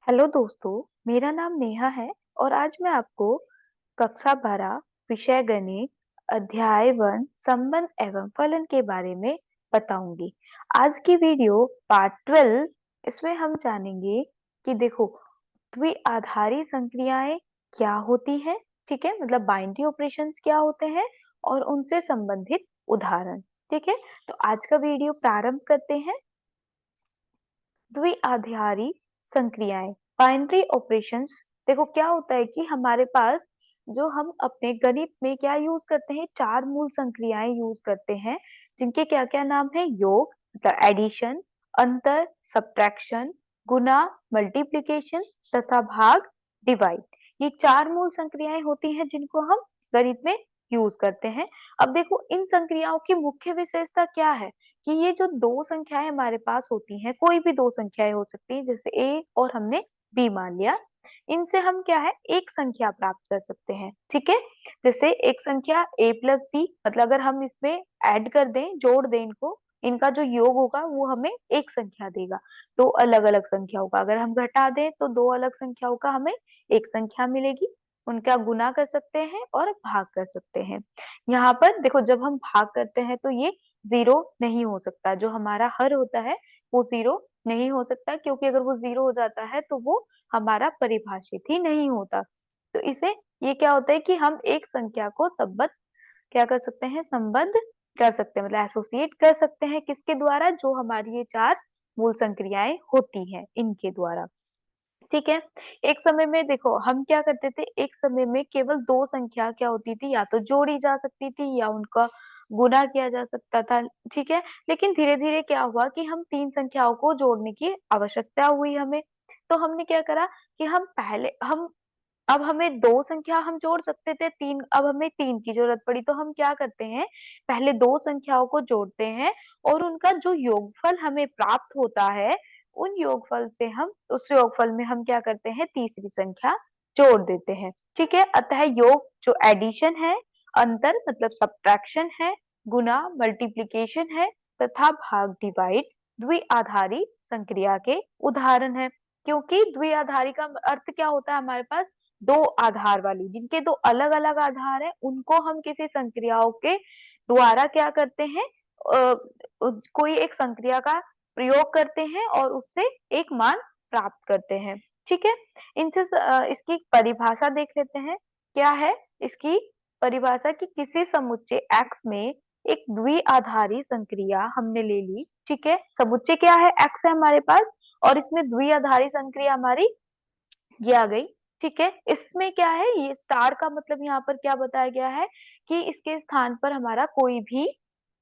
Hello दोस्तों, मेरा नाम नेहा है और आज मैं आपको कक्षा 12 विषय गणित अध्याय 1 संबंध एवं फलन के बारे में बताऊंगी। आज की वीडियो पार्ट 12। इसमें हम जानेंगे कि देखो द्विआधारी संक्रियाएं क्या होती हैं। ठीक है, मतलब बाइनरी ऑपरेशंस क्या होते हैं और उनसे संबंधित उदाहरण। ठीक है, तो आज का वीडियो प्रारंभ करते हैं। द्विआधारी संक्रियाएं, बाइनरी ऑपरेशंस। देखो क्या होता है कि हमारे पास जो हम अपने गणित में क्या यूज करते हैं, चार मूल संक्रियाएं यूज करते हैं जिनके क्या क्या नाम है, योग मतलब एडिशन, अंतर सब्ट्रैक्शन, गुणा मल्टीप्लिकेशन तथा भाग डिवाइड। ये चार मूल संक्रियाएं होती हैं जिनको हम गणित में यूज करते हैं। अब देखो इन संक्रियाओं की मुख्य विशेषता क्या है कि ये जो दो संख्याएं हमारे पास होती हैं, कोई भी दो संख्याएं हो सकती हैं, जैसे ए और हमने बी मान लिया, इनसे हम क्या है एक संख्या प्राप्त कर सकते हैं। ठीक है, जैसे एक संख्या ए प्लस बी, मतलब अगर हम इसमें ऐड कर दें, जोड़ दें इनको, इनका जो योग होगा वो हमें एक संख्या देगा। दो अलग अलग संख्याओं का अगर हम घटा दें तो दो अलग संख्याओं का हमें एक संख्या मिलेगी। उनका गुना कर सकते हैं और भाग कर सकते हैं। यहाँ पर देखो जब हम भाग करते हैं तो ये जीरो नहीं हो सकता, जो हमारा हर होता है वो जीरो नहीं हो सकता, क्योंकि अगर वो जीरो हो जाता है तो वो हमारा परिभाषित ही नहीं होता। तो इसे ये क्या होता है कि हम एक संख्या को संबद्ध क्या कर सकते हैं, संबद्ध कर सकते हैं, मतलब एसोसिएट कर सकते हैं किसके द्वारा, जो हमारी ये चार मूल संक्रियाएं होती हैं इनके द्वारा। ठीक है, एक समय में देखो हम क्या करते थे, एक समय में केवल दो संख्या क्या होती थी, या तो जोड़ी जा सकती थी या उनका गुणा किया जा सकता था। ठीक है, लेकिन धीरे धीरे क्या हुआ कि हम तीन संख्याओं को जोड़ने की आवश्यकता हुई हमें। तो हमने क्या करा कि हम पहले हम अब हमें दो संख्या हम जोड़ सकते थे, तीन अब हमें तीन की जरूरत पड़ी, तो हम क्या करते हैं, पहले दो संख्याओं को जोड़ते हैं और उनका जो योगफल हमें प्राप्त होता है, उन योगफल से हम उस योगफल में हम क्या करते हैं, तीसरी संख्या जोड़ देते हैं। ठीक है, अतः योग जो एडिशन है, अंतर मतलब सब्ट्रैक्शन है, गुना मल्टीप्लिकेशन है तथा भाग डिवाइड द्विआधारी संक्रिया के उदाहरण है। क्योंकि द्विआधारी का अर्थ क्या होता है, हमारे पास दो आधार वाली, जिनके दो अलग अलग आधार है, उनको हम किसी संक्रियाओं के द्वारा क्या करते हैं, कोई एक संक्रिया का प्रयोग करते हैं और उससे एक मान प्राप्त करते हैं। ठीक है, इनसे इसकी परिभाषा देख लेते हैं। क्या है इसकी परिभाषा कि किसी समुच्चय x में एक द्विआधारी संक्रिया हमने ले ली। ठीक है, समुच्चय क्या है, x है हमारे पास, और इसमें द्विआधारी संक्रिया हमारी ये आ गई। ठीक है, इसमें क्या है, ये स्टार का मतलब यहाँ पर क्या बताया गया है कि इसके स्थान पर हमारा कोई भी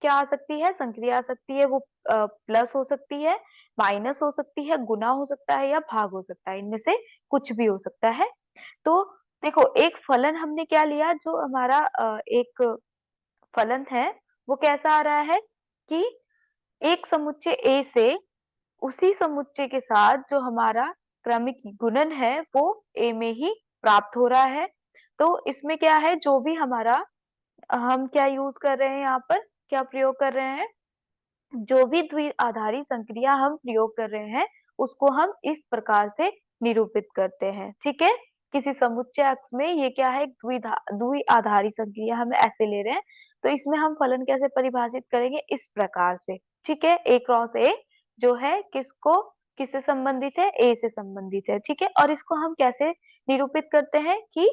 क्या आ सकती है, संक्रिया आ सकती है। वो प्लस हो सकती है, माइनस हो सकती है, गुना हो सकता है या भाग हो सकता है, इनमें से कुछ भी हो सकता है। तो देखो एक फलन हमने क्या लिया, जो हमारा एक फलन है वो कैसा आ रहा है कि एक समुच्चय ए से उसी समुच्चय के साथ जो हमारा क्रमिक गुणन है वो ए में ही प्राप्त हो रहा है। तो इसमें क्या है, जो भी हमारा हम क्या यूज कर रहे हैं, यहाँ पर क्या प्रयोग कर रहे हैं, जो भी द्विआधारी संक्रिया हम प्रयोग कर रहे हैं उसको हम इस प्रकार से निरूपित करते हैं। ठीक है, किसी समुच्चय x में ये क्या है, द्विआधारी संक्रिया हम ऐसे ले रहे हैं, तो इसमें हम फलन कैसे परिभाषित करेंगे, इस प्रकार से। ठीक है, a क्रॉस a जो है किसको किससे संबंधित है, a से संबंधित है। ठीक है, और इसको हम कैसे निरूपित करते हैं कि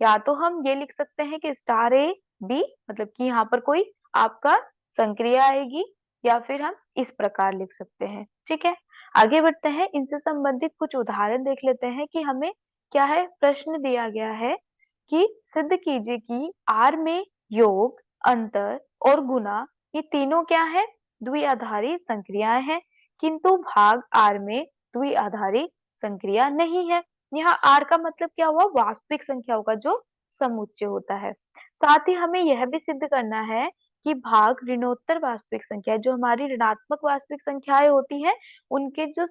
या तो हम ये लिख सकते हैं कि स्टार a b, मतलब कि यहाँ पर कोई आपका संक्रिया आएगी, या फिर हम इस प्रकार लिख सकते हैं। ठीक है, आगे बढ़ते हैं, इनसे संबंधित कुछ उदाहरण देख लेते हैं कि हमें क्या है, प्रश्न दिया गया है कि सिद्ध कीजिए कि R में योग, अंतर और गुना ये तीनों क्या है, द्विआधारी संक्रियाएं हैं, किंतु भाग R में द्विआधारी संक्रिया नहीं है। यहाँ R का मतलब क्या हुआ, वास्तविक संख्याओं का जो समुच्चय होता है। साथ ही हमें यह भी सिद्ध करना है कि भाग ऋणोत्तर वास्तविक संख्या, जो हमारी ऋणात्मक वास्तविक संख्याएं होती हैं, उनके जो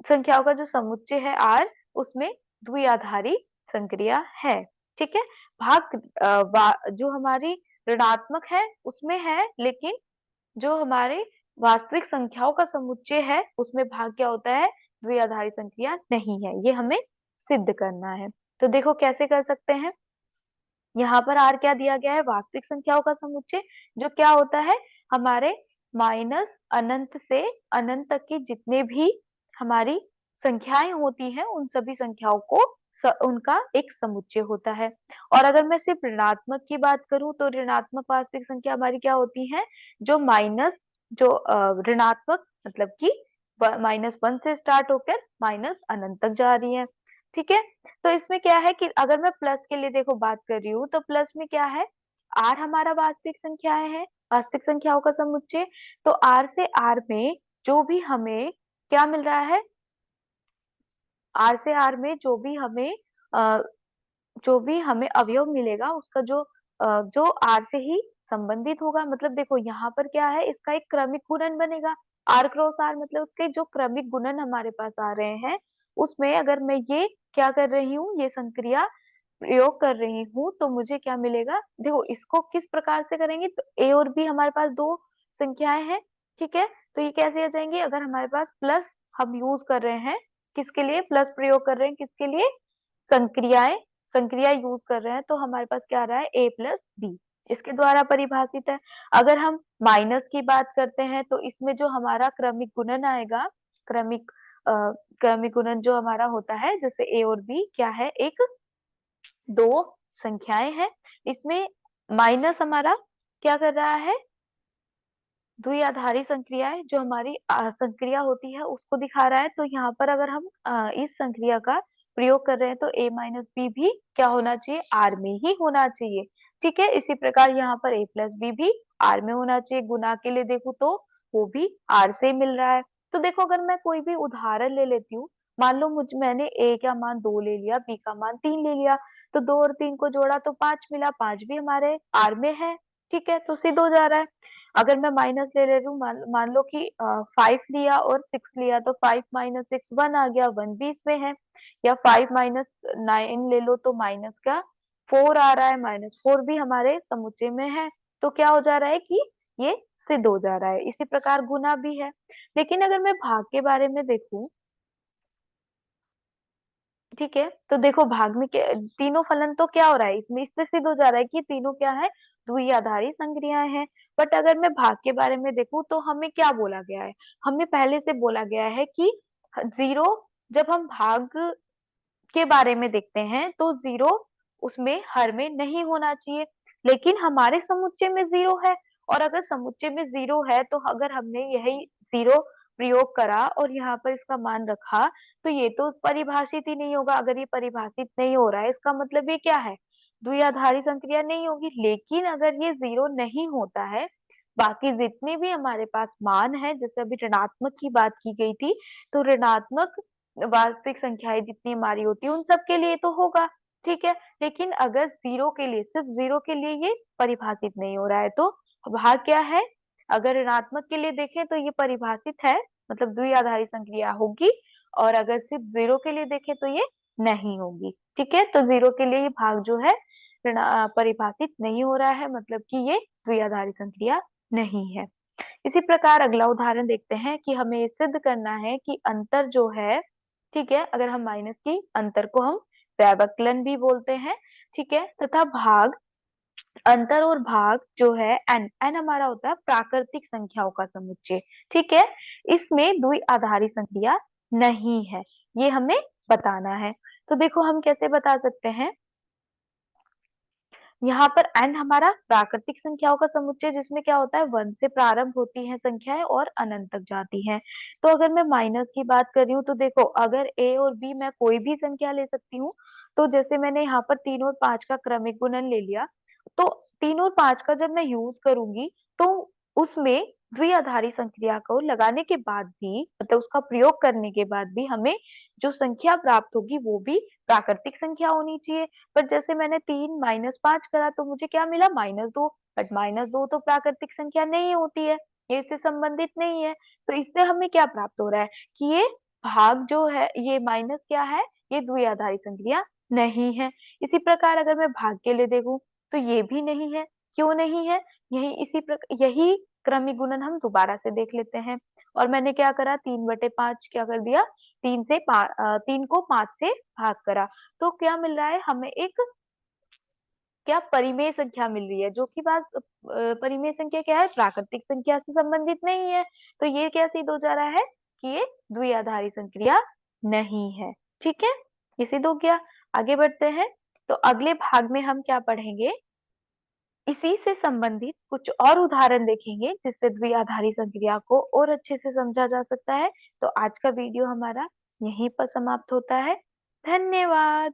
संख्याओं का जो समुच्चय है R, उसमें द्विआधारी संक्रिया है। ठीक है, भाग जो हमारी ऋणात्मक है उसमें है, लेकिन जो हमारे वास्तविक संख्याओं का समुच्चय है उसमें भाग क्या होता है, द्विआधारी संक्रिया नहीं है, ये हमें सिद्ध करना है। तो देखो कैसे कर सकते हैं। यहाँ पर आर क्या दिया गया है, वास्तविक संख्याओं का समुच्चय, जो क्या होता है, हमारे माइनस अनंत से अनंत तक की जितने भी हमारी संख्याएं होती हैं उन सभी संख्याओं को उनका एक समुच्चय होता है। और अगर मैं सिर्फ ऋणात्मक की बात करूं तो ऋणात्मक वास्तविक संख्या हमारी क्या होती है, जो माइनस, जो ऋणात्मक मतलब कि -1 से स्टार्ट होकर माइनस अनंत तक जा रही है। ठीक है, तो इसमें क्या है कि अगर मैं प्लस के लिए देखो बात कर रही हूँ तो प्लस में क्या है, आर हमारा वास्तविक संख्याएं है, वास्तविक संख्याओं का समुच्चय। तो आर से आर में जो भी हमें क्या मिल रहा है, आर से आर में अ, जो भी हमें अवयव मिलेगा उसका जो आर से ही संबंधित होगा। मतलब देखो यहाँ पर क्या है, इसका एक क्रमिक गुणन बनेगा, आर क्रॉस आर, मतलब उसके जो क्रमिक गुणन हमारे पास आ रहे हैं उसमें अगर मैं ये क्या कर रही हूँ, ये संक्रिया प्रयोग कर रही हूँ तो मुझे क्या मिलेगा। देखो इसको किस प्रकार से करेंगे, तो ए और बी हमारे पास दो संख्याएं हैं, ठीक है, तो ये कैसे आ जाएंगे, अगर हमारे पास प्लस हम यूज कर रहे हैं, किसके लिए प्लस प्रयोग कर रहे हैं, किसके लिए, संक्रियाएं, संक्रिया यूज कर रहे हैं, तो हमारे पास क्या आ रहा है, ए प्लस बी, इसके द्वारा परिभाषित है। अगर हम माइनस की बात करते हैं तो इसमें जो हमारा क्रमिक गुणन आएगा, क्रमिक अ, क्रमिक गुणन जो हमारा होता है, जैसे ए और बी क्या है, एक दो संख्याएं हैं, इसमें माइनस हमारा क्या कर रहा है, द्विआधारी संक्रियाएं जो हमारी संक्रिया होती है उसको दिखा रहा है। तो यहाँ पर अगर हम इस संक्रिया का प्रयोग कर रहे हैं तो a माइनस बी भी क्या होना चाहिए, आर में ही होना चाहिए। ठीक है, इसी प्रकार यहाँ पर a प्लस बी भी आर में होना चाहिए। गुना के लिए देखूं तो वो भी आर से मिल रहा है। तो देखो अगर मैं कोई भी उदाहरण ले लेती हूँ, मान लो मैंने a का मान 2 ले लिया, b का मान 3 ले लिया, तो 2 और 3 को जोड़ा तो 5 मिला, 5 भी हमारे आर में है। ठीक है, तो सिद्ध हो जा रहा है। अगर मैं माइनस ले रही हूँ, मान लो कि 5 लिया और 6 लिया, तो 5 माइनस 6 1 आ गया, 1 भी इसमें है। या 5 माइनस 9 ले लो तो माइनस का 4 आ रहा है, -4 भी हमारे समुच्चय में है। तो क्या हो जा रहा है कि ये सिद्ध हो जा रहा है। इसी प्रकार गुना भी है। लेकिन अगर मैं भाग के बारे में देखूं, ठीक है, तो देखो भाग में तीनों फलन तो क्या हो रहा है, इसमें इससे सिद्ध हो जा रहा है कि तीनों क्या है, द्विआधारी संक्रियाएं हैं। बट अगर मैं भाग के बारे में देखूं तो हमें क्या बोला गया है, हमें पहले से बोला गया है कि जीरो, जब हम भाग के बारे में देखते हैं तो जीरो उसमें हर में नहीं होना चाहिए, लेकिन हमारे समुच्चय में जीरो है। और अगर समुच्चय में जीरो है तो अगर हमने यही जीरो प्रयोग करा और यहाँ पर इसका मान रखा, तो ये तो परिभाषित ही नहीं होगा। अगर ये परिभाषित नहीं हो रहा है इसका मतलब ये क्या है, द्विआधारी संक्रिया नहीं होगी। लेकिन अगर ये जीरो नहीं होता है, बाकी जितने भी हमारे पास मान है, जैसे अभी ऋणात्मक की बात की गई थी, तो ऋणात्मक वास्तविक संख्याएं जितनी हमारी होती है उन सब के लिए तो होगा। ठीक है, लेकिन अगर जीरो के लिए, सिर्फ जीरो के लिए ये परिभाषित नहीं हो रहा है, तो भाग क्या है, अगर ऋणात्मक के लिए देखें तो ये परिभाषित है, मतलब द्विआधारी संक्रिया होगी। और अगर सिर्फ जीरो के लिए देखें तो ये नहीं होगी। ठीक है, तो जीरो के लिए ये भाग जो है परिभाषित नहीं हो रहा है, मतलब कि ये द्विआधारी संक्रिया नहीं है। इसी प्रकार अगला उदाहरण देखते हैं कि हमें ये सिद्ध करना है कि अंतर जो है, ठीक है, अगर हम माइनस की अंतर को हम व्यवकलन भी बोलते हैं, ठीक है, तथा भाग, अंतर और भाग जो है एन, एन हमारा होता है प्राकृतिक संख्याओं का समुच्चय। ठीक है, इसमें द्विआधारी संख्या नहीं है, ये हमें बताना है। तो देखो हम कैसे बता सकते हैं, यहाँ पर n हमारा प्राकृतिक संख्याओं का समुच्चय, जिसमें क्या होता है 1 से प्रारंभ होती हैं संख्याएं और अनंत तक जाती हैं। तो अगर मैं माइनस की बात कर रही हूँ तो देखो अगर a और b मैं कोई भी संख्या ले सकती हूँ। तो जैसे मैंने यहाँ पर 3 और 5 का क्रमिक गुणन ले लिया, तो 3 और 5 का जब मैं यूज करूंगी तो उसमें द्विआधारी संक्रिया को लगाने के बाद भी, मतलब उसका प्रयोग करने के बाद भी हमें जो संख्या प्राप्त होगी वो भी प्राकृतिक संख्या होनी चाहिए। पर जैसे मैंने 3 -5 करा तो मुझे क्या मिला, -2। बट -2 तो प्राकृतिक संख्या नहीं होती है, ये इससे संबंधित नहीं है। तो इससे हमें क्या प्राप्त हो रहा है कि ये भाग जो है, ये माइनस क्या है, ये द्विआधारी संक्रिया नहीं है। इसी प्रकार अगर मैं भाग के लिए देखूं तो ये भी नहीं है। क्यों नहीं है, यही क्रमिक गुणन हम दोबारा से देख लेते हैं। और मैंने क्या करा, 3/5 क्या कर दिया, 3 को 5 से भाग करा। तो क्या मिल रहा है हमें, एक क्या परिमेय संख्या मिल रही है, जो कि परिमेय संख्या क्या है, प्राकृतिक संख्या से संबंधित नहीं है। तो ये क्या सिद्ध हो जा रहा है कि ये द्विआधारी संक्रिया नहीं है। ठीक है, ये सिद्ध हो गया। आगे बढ़ते हैं। तो अगले भाग में हम क्या पढ़ेंगे, इसी से संबंधित कुछ और उदाहरण देखेंगे जिससे द्विआधारी संक्रिया को और अच्छे से समझा जा सकता है। तो आज का वीडियो हमारा यहीं पर समाप्त होता है। धन्यवाद।